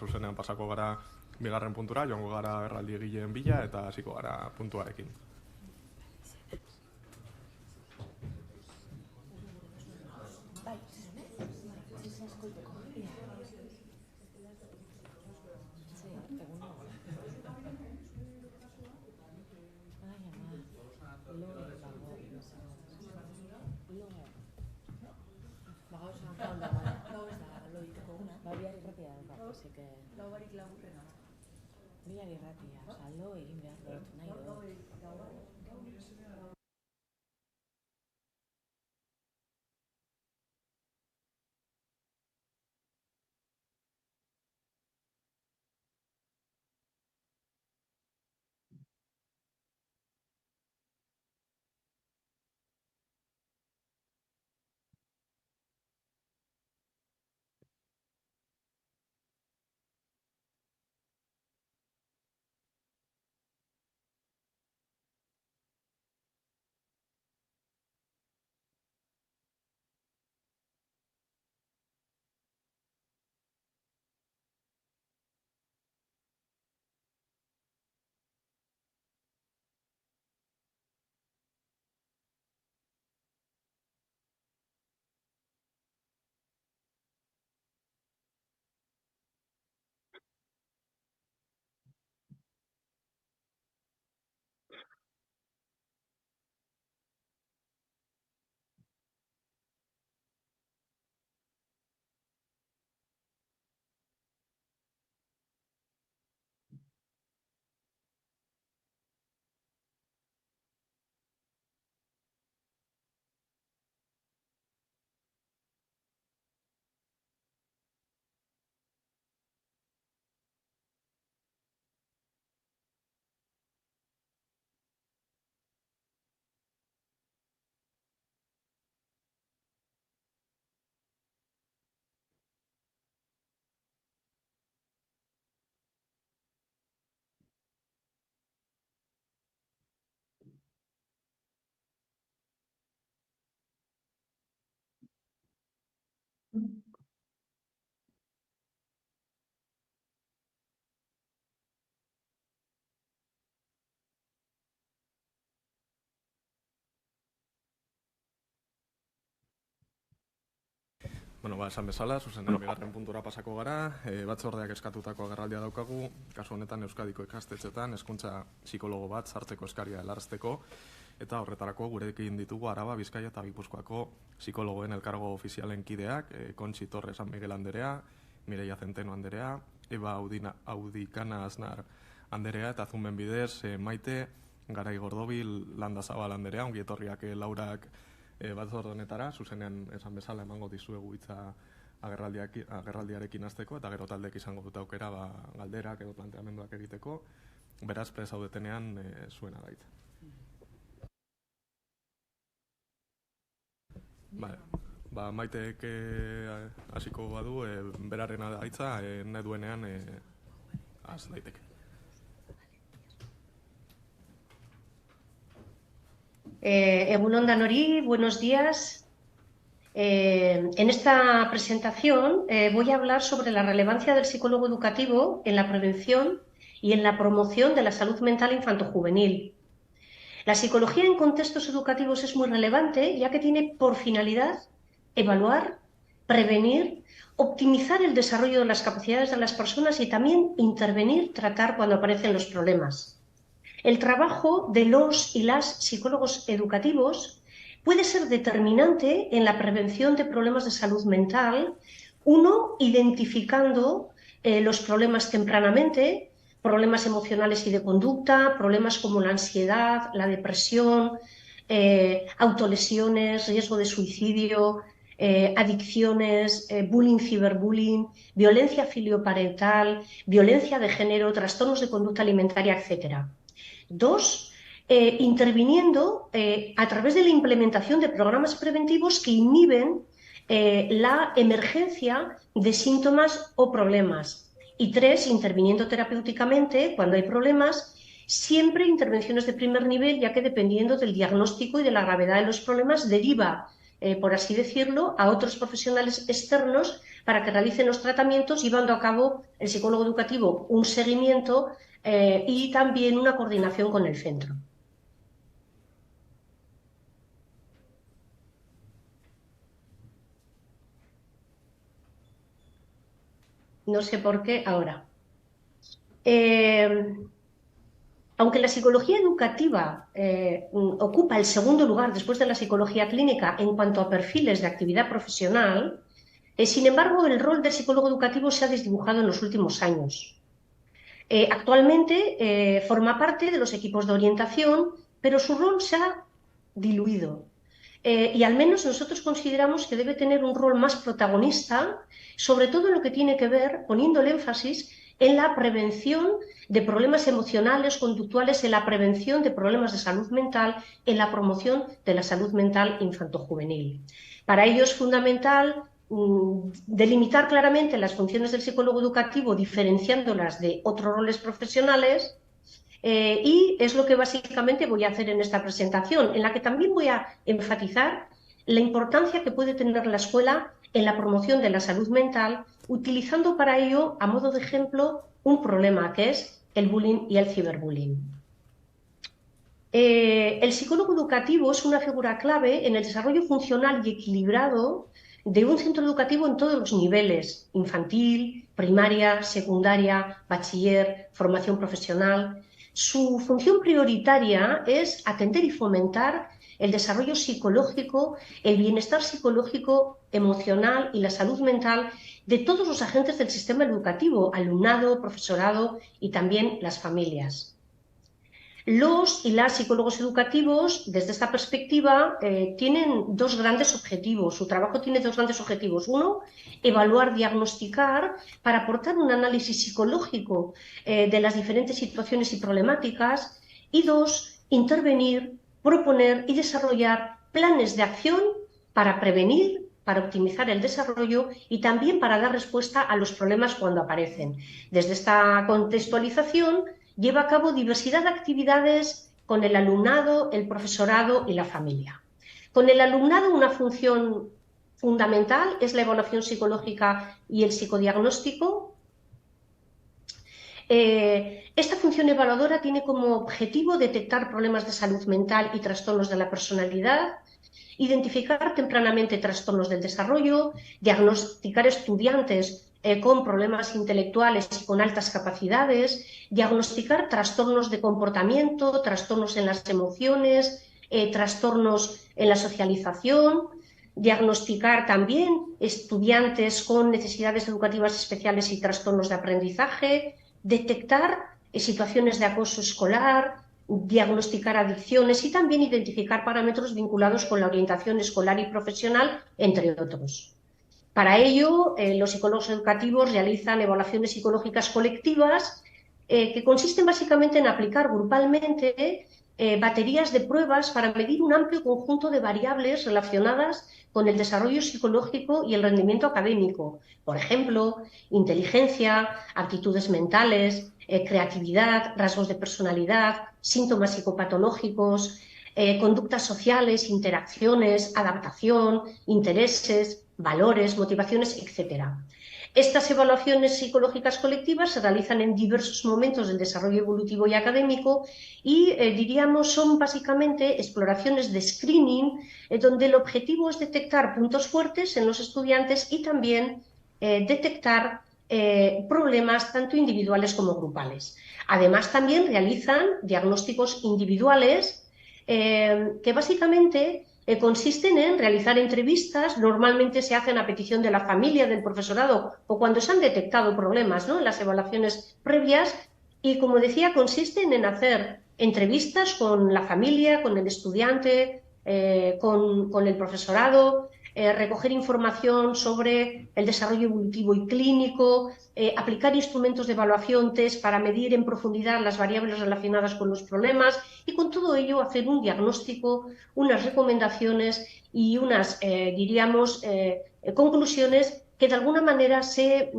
Zuzenean pasako gara bigarren puntura, joango gara erraldi egileen bila eta hasiko gara puntuarekin. Esan bezala, zuzenean bigarren puntura pasako gara, batzordeak eskatutako agerraldia daukagu, kasu honetan Euskadiko ikastetxetan hezkuntza psikologo bat sartzeko eskaria helarazteko, eta horretarako gurekin ditugu Araba, Bizkaia eta Gipuzkoako psikologoen elkargo ofizialen kideak, Kontxi Torres San Miguel anderea, Mireia Zenteno anderea, Eba Audikana Aznar anderea, eta zunben bidez Maite Garai Gordobil Landazabal anderea, ongi etorriak Laurak batzorde honetara, zuzenean esan bezala emango dizuegu hitza agerraldiarekin hasteko, eta gero taldeek izango dute aukera galderak edo planteamenduak egiteko, beraz prest zaudetenean zuena da hitza. Maiteek hasiko badu, berarena da hitza, nahi duenean has daiteke. Egun on danori, buenos días. En esta presentación voy a hablar sobre la relevancia del psicólogo educativo en la prevención y en la promoción de la salud mental infantojuvenil. La psicología en contextos educativos es muy relevante, ya que tiene por finalidad evaluar, prevenir, optimizar el desarrollo de las capacidades de las personas y también intervenir, tratar cuando aparecen los problemas. El trabajo de los y las psicólogos educativos puede ser determinante en la prevención de problemas de salud mental, uno, identificando los problemas tempranamente, problemas emocionales y de conducta, problemas como la ansiedad, la depresión, autolesiones, riesgo de suicidio, adicciones, bullying, ciberbullying, violencia filioparental, violencia de género, trastornos de conducta alimentaria, etc. Dos, interviniendo a través de la implementación de programas preventivos que inhiben la emergencia de síntomas o problemas. Y tres, interviniendo terapéuticamente cuando hay problemas, siempre intervenciones de primer nivel, ya que dependiendo del diagnóstico y de la gravedad de los problemas deriva por así decirlo, a otros profesionales externos para que realicen los tratamientos, llevando a cabo el psicólogo educativo un seguimiento y también una coordinación con el centro. No sé por qué ahora. Aunque la psicología educativa ocupa el segundo lugar después de la psicología clínica en cuanto a perfiles de actividad profesional, sin embargo, el rol del psicólogo educativo se ha desdibujado en los últimos años. Actualmente forma parte de los equipos de orientación, pero su rol se ha diluido. Y al menos nosotros consideramos que debe tener un rol más protagonista, sobre todo en lo que tiene que ver, poniendo el énfasis en la prevención de problemas emocionales, conductuales, en la prevención de problemas de salud mental, en la promoción de la salud mental infantojuvenil. Para ello es fundamental delimitar claramente las funciones del psicólogo educativo, diferenciándolas de otros roles profesionales, y es lo que básicamente voy a hacer en esta presentación, en la que también voy a enfatizar la importancia que puede tener la escuela en la promoción de la salud mental, utilizando para ello, a modo de ejemplo, un problema que es el bullying y el ciberbullying. El psicólogo educativo es una figura clave en el desarrollo funcional y equilibrado de un centro educativo en todos los niveles: infantil, primaria, secundaria, bachiller, formación profesional. Su función prioritaria es atender y fomentar el desarrollo psicológico, el bienestar psicológico, emocional y la salud mental de todos los agentes del sistema educativo: alumnado, profesorado y también las familias. Los y las psicólogos educativos, desde esta perspectiva, tienen dos grandes objetivos. Su trabajo tiene dos grandes objetivos. Uno, evaluar, diagnosticar, para aportar un análisis psicológico de las diferentes situaciones y problemáticas. Y dos, intervenir, proponer y desarrollar planes de acción para prevenir, para optimizar el desarrollo y también para dar respuesta a los problemas cuando aparecen. Desde esta contextualización, lleva a cabo diversidad de actividades con el alumnado, el profesorado y la familia. Con el alumnado, una función fundamental es la evaluación psicológica y el psicodiagnóstico. Esta función evaluadora tiene como objetivo detectar problemas de salud mental y trastornos de la personalidad, identificar tempranamente trastornos del desarrollo, diagnosticar estudiantes con problemas intelectuales y con altas capacidades, diagnosticar trastornos de comportamiento, trastornos en las emociones, trastornos en la socialización, diagnosticar también estudiantes con necesidades educativas especiales y trastornos de aprendizaje, detectar situaciones de acoso escolar, diagnosticar adicciones y también identificar parámetros vinculados con la orientación escolar y profesional, entre otros. Para ello, los psicólogos educativos realizan evaluaciones psicológicas colectivas que consisten básicamente en aplicar grupalmente baterías de pruebas para medir un amplio conjunto de variables relacionadas con el desarrollo psicológico y el rendimiento académico. Por ejemplo, inteligencia, aptitudes mentales, creatividad, rasgos de personalidad, síntomas psicopatológicos, conductas sociales, interacciones, adaptación, intereses, valores, motivaciones, etc. Estas evaluaciones psicológicas colectivas se realizan en diversos momentos del desarrollo evolutivo y académico y, diríamos, son básicamente exploraciones de screening donde el objetivo es detectar puntos fuertes en los estudiantes y también detectar problemas tanto individuales como grupales. Además, también realizan diagnósticos individuales que básicamente consisten en realizar entrevistas. Normalmente se hacen a petición de la familia, del profesorado o cuando se han detectado problemas, ¿no?, en las evaluaciones previas, y, como decía, consisten en hacer entrevistas con la familia, con el estudiante, con el profesorado, recoger información sobre el desarrollo evolutivo y clínico, aplicar instrumentos de evaluación, test para medir en profundidad las variables relacionadas con los problemas y, con todo ello, hacer un diagnóstico, unas recomendaciones y unas, diríamos, conclusiones que de alguna manera se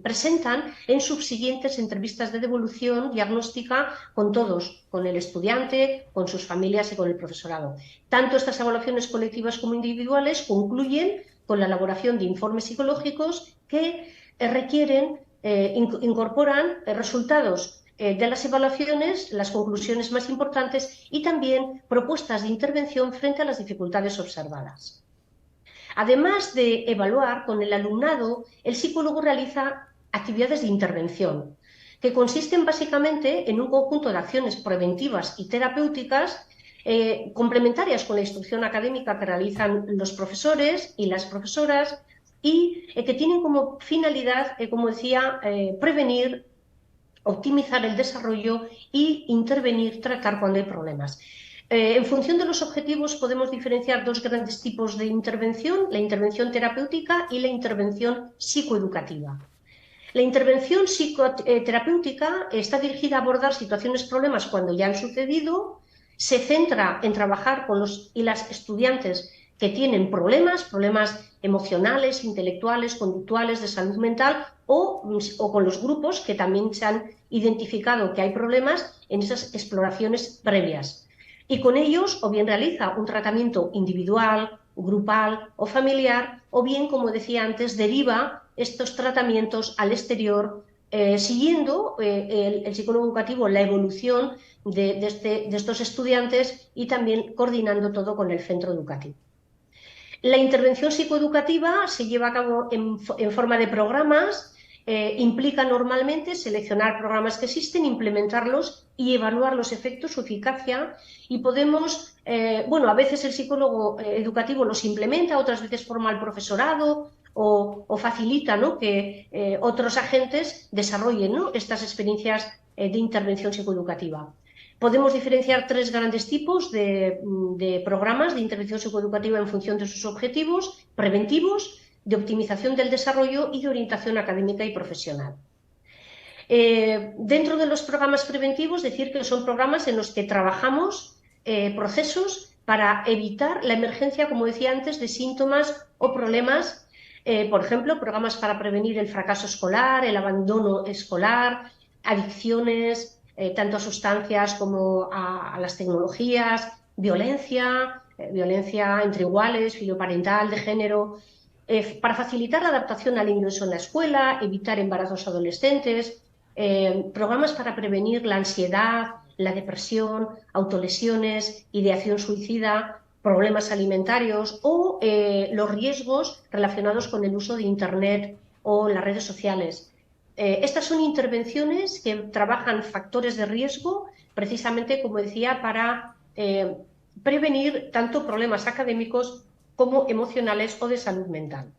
presentan en subsiguientes entrevistas de devolución diagnóstica con todos, con el estudiante, con sus familias y con el profesorado. Tanto estas evaluaciones colectivas como individuales concluyen con la elaboración de informes psicológicos que incorporan resultados de las evaluaciones, las conclusiones más importantes y también propuestas de intervención frente a las dificultades observadas. Además de evaluar con el alumnado, el psicólogo realiza actividades de intervención, que consisten básicamente en un conjunto de acciones preventivas y terapéuticas complementarias con la instrucción académica que realizan los profesores y las profesoras y que tienen como finalidad, como decía, prevenir, optimizar el desarrollo e intervenir, tratar cuando hay problemas. En función de los objetivos podemos diferenciar dos grandes tipos de intervención, la intervención terapéutica y la intervención psicoeducativa. La intervención psicoterapéutica está dirigida a abordar situaciones, problemas cuando ya han sucedido, se centra en trabajar con los y las estudiantes que tienen problemas emocionales, intelectuales, conductuales, de salud mental o con los grupos que también se han identificado que hay problemas en esas exploraciones previas. Y con ellos o bien realiza un tratamiento individual, grupal o familiar, o bien, como decía antes, deriva estos tratamientos al exterior, siguiendo el psicólogo educativo la evolución de estos estudiantes y también coordinando todo con el centro educativo. La intervención psicoeducativa se lleva a cabo en forma de programas, implica normalmente seleccionar programas que existen, implementarlos y evaluar los efectos, su eficacia, y podemos, a veces el psicólogo educativo los implementa, otras veces forma al profesorado o facilita, ¿no?, que otros agentes desarrollen, ¿no?, estas experiencias de intervención psicoeducativa. Podemos diferenciar tres grandes tipos de programas de intervención psicoeducativa en función de sus objetivos: preventivos, de optimización del desarrollo y de orientación académica y profesional. Dentro de los programas preventivos, decir que son programas en los que trabajamos procesos para evitar la emergencia, como decía antes, de síntomas o problemas, por ejemplo, programas para prevenir el fracaso escolar, el abandono escolar, adicciones, tanto a sustancias como a las tecnologías, violencia entre iguales, filoparental, de género, para facilitar la adaptación al ingreso en la escuela, evitar embarazos adolescentes, programas para prevenir la ansiedad, la depresión, autolesiones, ideación suicida, problemas alimentarios o los riesgos relacionados con el uso de Internet o las redes sociales. Estas son intervenciones que trabajan factores de riesgo, precisamente, como decía, para prevenir tanto problemas académicos como emocionales o de salud mental.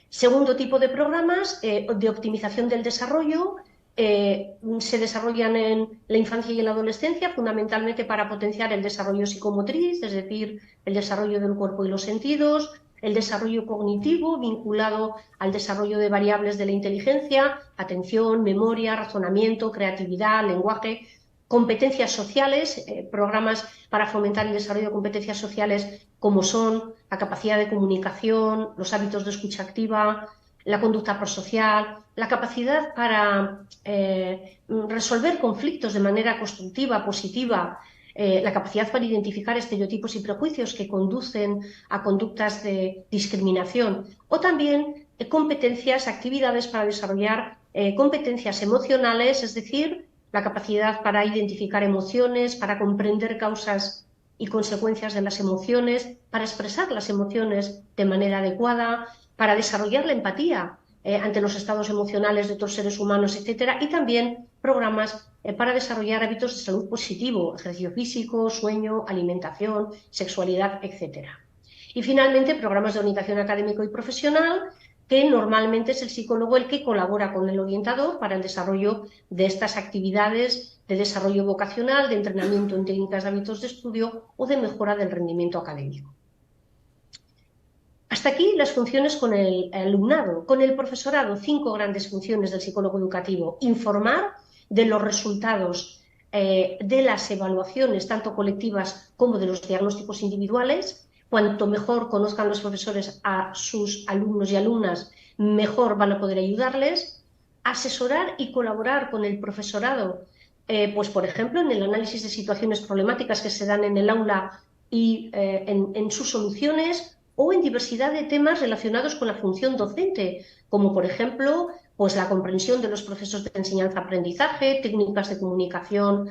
Segundo tipo de programas, de optimización del desarrollo, se desarrollan en la infancia y en la adolescencia, fundamentalmente para potenciar el desarrollo psicomotriz, es decir, el desarrollo del cuerpo y los sentidos, el desarrollo cognitivo vinculado al desarrollo de variables de la inteligencia, atención, memoria, razonamiento, creatividad, lenguaje, competencias sociales, programas para fomentar el desarrollo de competencias sociales como son la capacidad de comunicación, los hábitos de escucha activa, la conducta prosocial, la capacidad para resolver conflictos de manera constructiva, positiva, la capacidad para identificar estereotipos y prejuicios que conducen a conductas de discriminación, o también competencias, actividades para desarrollar competencias emocionales, es decir, la capacidad para identificar emociones, para comprender causas y consecuencias de las emociones, para expresar las emociones de manera adecuada, para desarrollar la empatía ante los estados emocionales de otros seres humanos, etcétera, y también programas para desarrollar hábitos de salud positivo, ejercicio físico, sueño, alimentación, sexualidad, etcétera. Y finalmente, programas de orientación académico y profesional, que normalmente es el psicólogo el que colabora con el orientador para el desarrollo de estas actividades de desarrollo vocacional, de entrenamiento en técnicas de hábitos de estudio o de mejora del rendimiento académico. Hasta aquí las funciones con el alumnado. Con el profesorado, 5 grandes funciones del psicólogo educativo: informar de los resultados de las evaluaciones, tanto colectivas como de los diagnósticos individuales; Cuanto mejor conozcan los profesores a sus alumnos y alumnas, mejor van a poder ayudarles. Asesorar y colaborar con el profesorado, pues por ejemplo, en el análisis de situaciones problemáticas que se dan en el aula y en sus soluciones, o en diversidad de temas relacionados con la función docente, como por ejemplo, pues la comprensión de los procesos de enseñanza-aprendizaje, técnicas de comunicación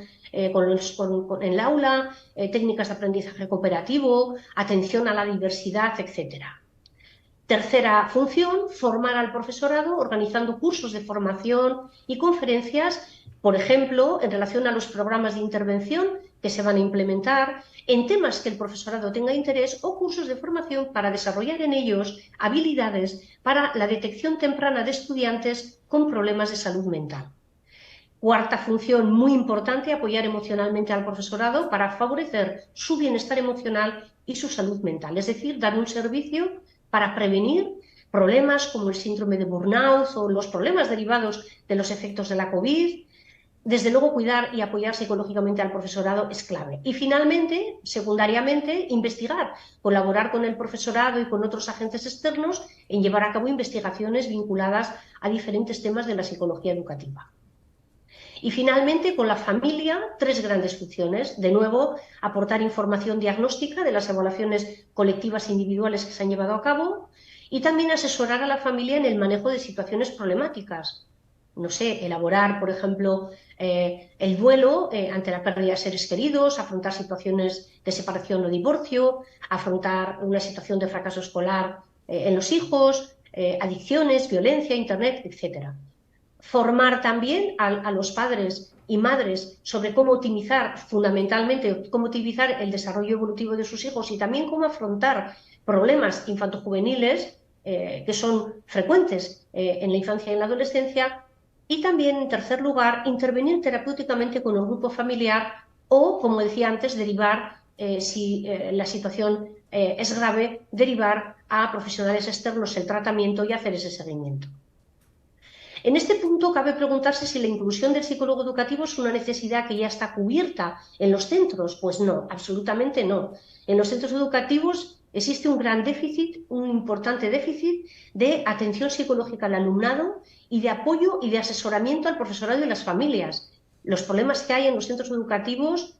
con el aula, técnicas de aprendizaje cooperativo, atención a la diversidad, etcétera. Tercera función, formar al profesorado organizando cursos de formación y conferencias, por ejemplo, en relación a los programas de intervención que se van a implementar, en temas que el profesorado tenga interés, o cursos de formación para desarrollar en ellos habilidades para la detección temprana de estudiantes con problemas de salud mental. Cuarta función muy importante, apoyar emocionalmente al profesorado para favorecer su bienestar emocional y su salud mental, es decir, dar un servicio para prevenir problemas como el síndrome de burnout o los problemas derivados de los efectos de la COVID. Desde luego, cuidar y apoyar psicológicamente al profesorado es clave. Y finalmente, secundariamente, investigar, colaborar con el profesorado y con otros agentes externos en llevar a cabo investigaciones vinculadas a diferentes temas de la psicología educativa. Y finalmente, con la familia, tres grandes funciones. De nuevo, aportar información diagnóstica de las evaluaciones colectivas e individuales que se han llevado a cabo, y también asesorar a la familia en el manejo de situaciones problemáticas. No sé, elaborar, por ejemplo, el duelo ante la pérdida de seres queridos, afrontar situaciones de separación o divorcio, afrontar una situación de fracaso escolar en los hijos, adicciones, violencia, internet, etcétera. Formar también a los padres y madres sobre cómo optimizar, fundamentalmente, cómo utilizar el desarrollo evolutivo de sus hijos y también cómo afrontar problemas infantojuveniles que son frecuentes en la infancia y en la adolescencia. Y también, en tercer lugar, intervenir terapéuticamente con el grupo familiar o, como decía antes, derivar, si la situación es grave, derivar a profesionales externos el tratamiento y hacer ese seguimiento. En este punto cabe preguntarse si la inclusión del psicólogo educativo es una necesidad que ya está cubierta en los centros. Pues no, absolutamente no. En los centros educativos existe un gran déficit, un importante déficit de atención psicológica al alumnado y de apoyo y de asesoramiento al profesorado y las familias. Los problemas que hay en los centros educativos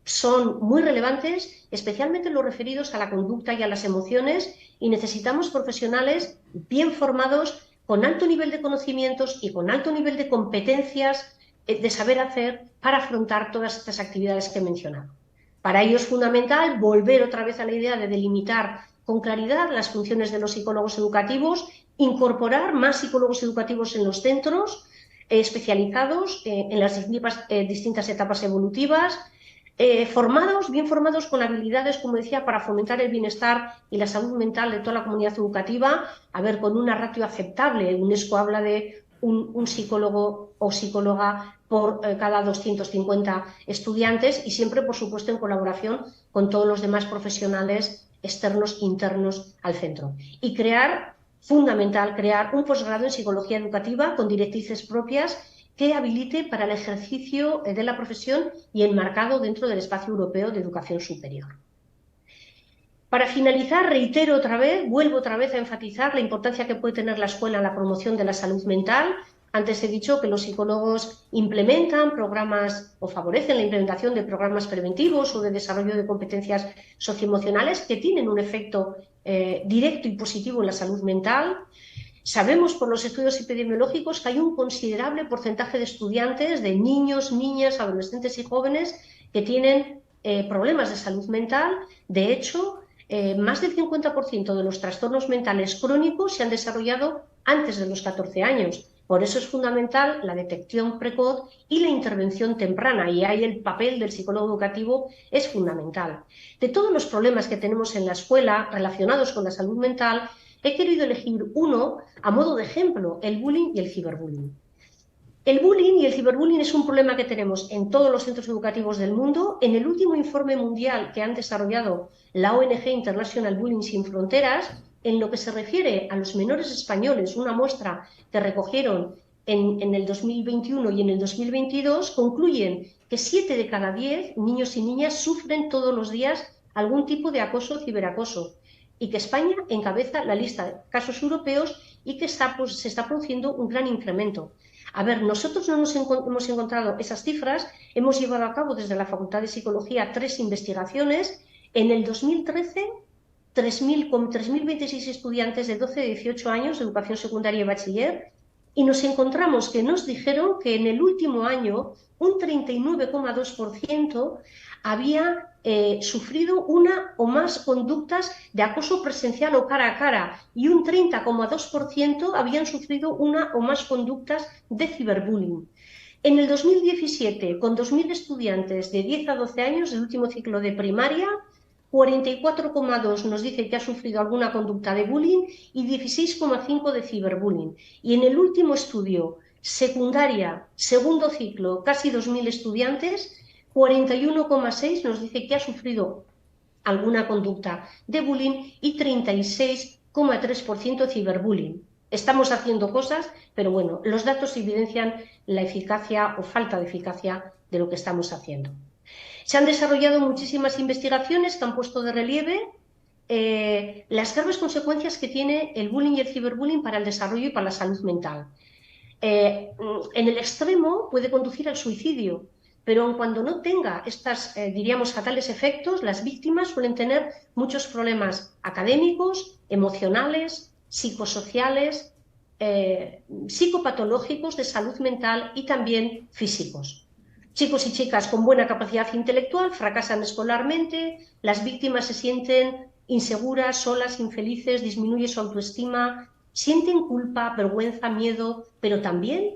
son muy relevantes, especialmente los referidos a la conducta y a las emociones, y necesitamos profesionales bien formados, con alto nivel de conocimientos y con alto nivel de competencias de saber hacer para afrontar todas estas actividades que he mencionado. Para ello es fundamental volver otra vez a la idea de delimitar con claridad las funciones de los psicólogos educativos, incorporar más psicólogos educativos en los centros especializados en las distintas etapas evolutivas, bien formados con habilidades, como decía, para fomentar el bienestar y la salud mental de toda la comunidad educativa, con una ratio aceptable. UNESCO habla de un psicólogo o psicóloga por cada 250 estudiantes, y siempre, por supuesto, en colaboración con todos los demás profesionales externos, internos al centro. Y fundamental, crear un posgrado en psicología educativa con directrices propias que habilite para el ejercicio de la profesión y enmarcado dentro del espacio europeo de educación superior. Para finalizar, vuelvo otra vez a enfatizar la importancia que puede tener la escuela en la promoción de la salud mental. Antes he dicho que los psicólogos implementan programas o favorecen la implementación de programas preventivos o de desarrollo de competencias socioemocionales que tienen un efecto directo y positivo en la salud mental. Sabemos por los estudios epidemiológicos que hay un considerable porcentaje de estudiantes, de niños, niñas, adolescentes y jóvenes que tienen problemas de salud mental. De hecho, más del 50% de los trastornos mentales crónicos se han desarrollado antes de los 14 años. Por eso es fundamental la detección precoz y la intervención temprana, y ahí el papel del psicólogo educativo es fundamental. De todos los problemas que tenemos en la escuela relacionados con la salud mental, he querido elegir uno a modo de ejemplo: el bullying y el ciberbullying. El bullying y el ciberbullying es un problema que tenemos en todos los centros educativos del mundo. En el último informe mundial que han desarrollado la ONG International Bullying Sin Fronteras, en lo que se refiere a los menores españoles, una muestra que recogieron en el 2021 y en el 2022, concluyen que 7 de cada 10 niños y niñas sufren todos los días algún tipo de acoso o ciberacoso, y que España encabeza la lista de casos europeos y que se está produciendo un gran incremento. A ver, nosotros no hemos encontrado esas cifras, hemos llevado a cabo desde la Facultad de Psicología 3 investigaciones. En el 2013, con 3.026 estudiantes de 12 a 18 años de educación secundaria y bachiller, y nos encontramos que nos dijeron que en el último año un 39,2% había sufrido una o más conductas de acoso presencial o cara a cara, y un 30,2% habían sufrido una o más conductas de ciberbullying. En el 2017, con 2.000 estudiantes de 10 a 12 años del último ciclo de primaria, 44,2 nos dice que ha sufrido alguna conducta de bullying y 16,5 de ciberbullying. Y en el último estudio, secundaria, segundo ciclo, casi 2.000 estudiantes, 41,6 nos dice que ha sufrido alguna conducta de bullying y 36,3% de ciberbullying. Estamos haciendo cosas, pero bueno, los datos evidencian la eficacia o falta de eficacia de lo que estamos haciendo. Se han desarrollado muchísimas investigaciones que han puesto de relieve las graves consecuencias que tiene el bullying y el ciberbullying para el desarrollo y para la salud mental. En el extremo puede conducir al suicidio, pero aun cuando no tenga estos, diríamos, fatales efectos, las víctimas suelen tener muchos problemas académicos, emocionales, psicosociales, psicopatológicos de salud mental y también físicos. Chicos y chicas con buena capacidad intelectual fracasan escolarmente, las víctimas se sienten inseguras, solas, infelices, disminuye su autoestima, sienten culpa, vergüenza, miedo, pero también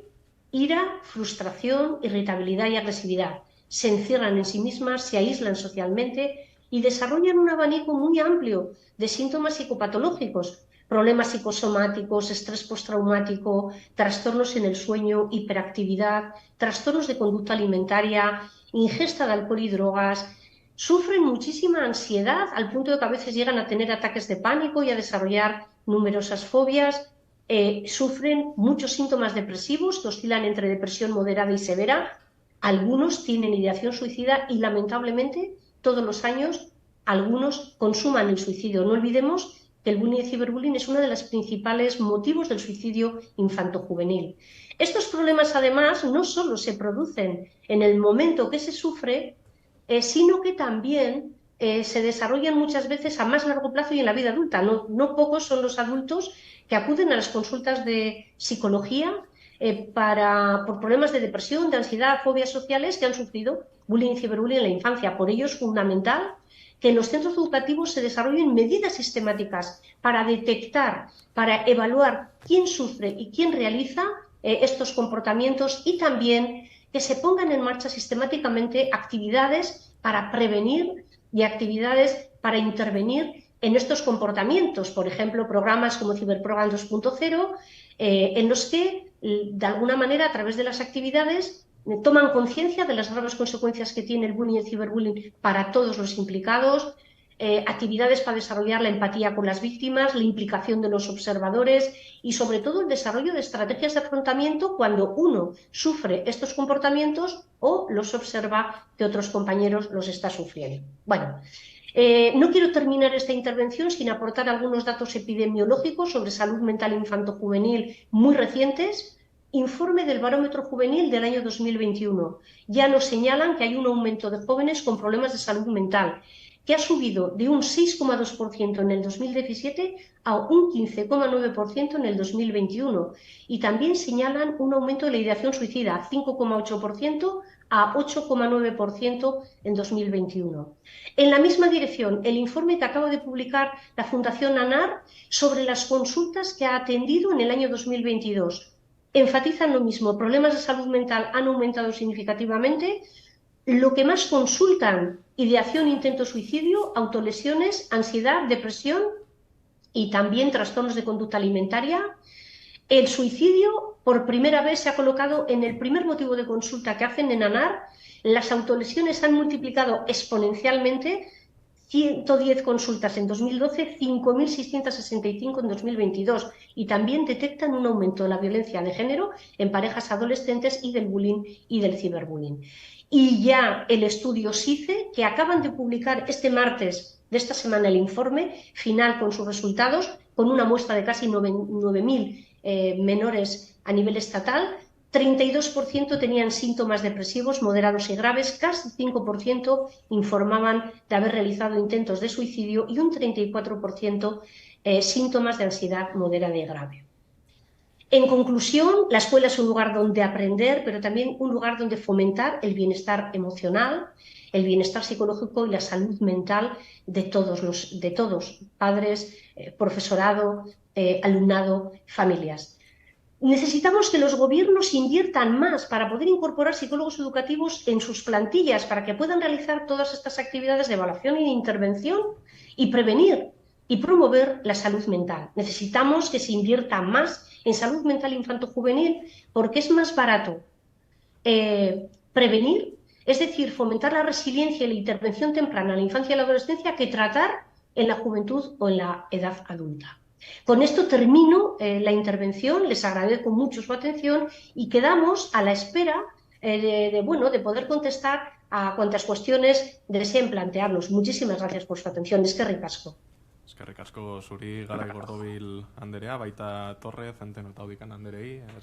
ira, frustración, irritabilidad y agresividad. Se encierran en sí mismas, se aíslan socialmente y desarrollan un abanico muy amplio de síntomas psicopatológicos, problemas psicosomáticos, estrés postraumático, trastornos en el sueño, hiperactividad, trastornos de conducta alimentaria, ingesta de alcohol y drogas. Sufren muchísima ansiedad al punto de que a veces llegan a tener ataques de pánico y a desarrollar numerosas fobias. Sufren muchos síntomas depresivos que oscilan entre depresión moderada y severa. Algunos tienen ideación suicida y lamentablemente todos los años algunos consuman el suicidio. No olvidemos que el bullying y el ciberbullying es uno de los principales motivos del suicidio infantojuvenil. Estos problemas, además, no solo se producen en el momento que se sufre, sino que también se desarrollan muchas veces a más largo plazo y en la vida adulta. No pocos son los adultos que acuden a las consultas de psicología por problemas de depresión, de ansiedad, fobias sociales que han sufrido bullying y ciberbullying en la infancia. Por ello es fundamental que en los centros educativos se desarrollen medidas sistemáticas para detectar, para evaluar quién sufre y quién realiza estos comportamientos, y también que se pongan en marcha sistemáticamente actividades para prevenir y actividades para intervenir en estos comportamientos. Por ejemplo, programas como Ciberprogram 2.0, en los que, de alguna manera, a través de las actividades, toman conciencia de las graves consecuencias que tiene el bullying y el ciberbullying para todos los implicados, actividades para desarrollar la empatía con las víctimas, la implicación de los observadores y, sobre todo, el desarrollo de estrategias de afrontamiento cuando uno sufre estos comportamientos o los observa que otros compañeros los están sufriendo. Bueno, no quiero terminar esta intervención sin aportar algunos datos epidemiológicos sobre salud mental infanto-juvenil muy recientes. Informe del Barómetro Juvenil del año 2021. Ya nos señalan que hay un aumento de jóvenes con problemas de salud mental, que ha subido de un 6,2% en el 2017 a un 15,9% en el 2021. Y también señalan un aumento de la ideación suicida, 5,8% a 8,9% en 2021. En la misma dirección, el informe que acaba de publicar la Fundación ANAR sobre las consultas que ha atendido en el año 2022. Enfatizan lo mismo, problemas de salud mental han aumentado significativamente. Lo que más consultan, ideación, intento suicidio, autolesiones, ansiedad, depresión y también trastornos de conducta alimentaria. El suicidio, por primera vez, se ha colocado en el primer motivo de consulta que hacen en ANAR. Las autolesiones han multiplicado exponencialmente, 110 consultas en 2012, 5.665 en 2022 y también detectan un aumento de la violencia de género en parejas adolescentes y del bullying y del ciberbullying. Y ya el estudio SICE, que acaban de publicar este martes de esta semana el informe final con sus resultados, con una muestra de casi 9.000 menores a nivel estatal, 32% tenían síntomas depresivos moderados y graves, casi 5% informaban de haber realizado intentos de suicidio y un 34% síntomas de ansiedad moderada y grave. En conclusión, la escuela es un lugar donde aprender, pero también un lugar donde fomentar el bienestar emocional, el bienestar psicológico y la salud mental de todos, padres, profesorado, alumnado, familias. Necesitamos que los gobiernos inviertan más para poder incorporar psicólogos educativos en sus plantillas para que puedan realizar todas estas actividades de evaluación y de intervención y prevenir y promover la salud mental. Necesitamos que se invierta más en salud mental infanto-juvenil porque es más barato prevenir, es decir, fomentar la resiliencia y la intervención temprana en la infancia y la adolescencia que tratar en la juventud o en la edad adulta. Con esto termino la intervención, les agradezco mucho su atención y quedamos a la espera de poder contestar a cuantas cuestiones deseen plantearnos. Muchísimas gracias por su atención. Eskerrik asko. Eskerrik asko zuri Garai Gordobil anderea, baita Torre, Zenteno eta Audikan anderei.